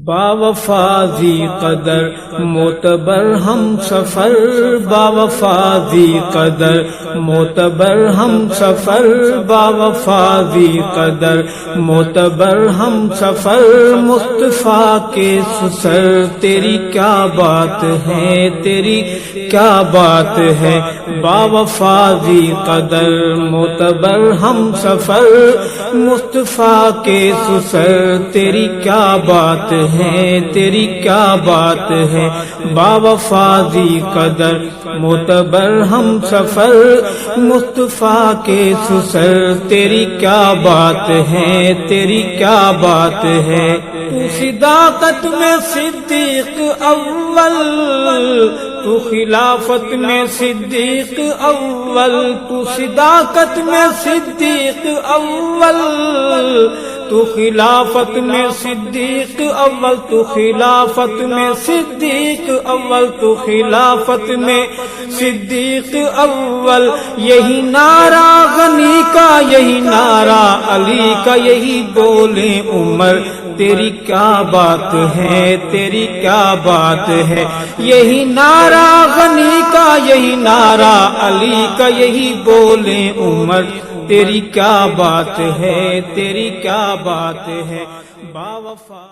باوفازی قدر معتبر ہم سفر، باوفازی قدر معتبر ہم سفر، باوفازی قدر معتبر ہم سفر، مصطفیٰ کے سسر تیری کیا بات ہے، تیری کیا بات ہے، باوفازی قدر معتبر ہم سفر، مصطفیٰ کے سسر تیری کیا بات ہے، تیری کیا بات ہے، باوفازی قدر معتبر ہم سفر، مصطفیٰ کے سسر تیری کیا بات ہے، تیری کیا بات ہے، تو صداقت میں صدیق اول، تو خلافت میں صدیق اول، تو صداقت میں صدیق اول، تو خلافت میں صدیق اول، تو خلافت میں صدیق اول، تو خلافت میں صدیق اول، یہی نعرہ غنی کا، یہی نعرہ علی کا، یہی بولے عمر تیری کیا بات ہے، تیری کیا بات ہے، یہی نعرہ غنی کا، یہی نعرہ علی کا، یہی بولے عمر تیری کیا بات ہے، تیری کیا بات ہے، باوفا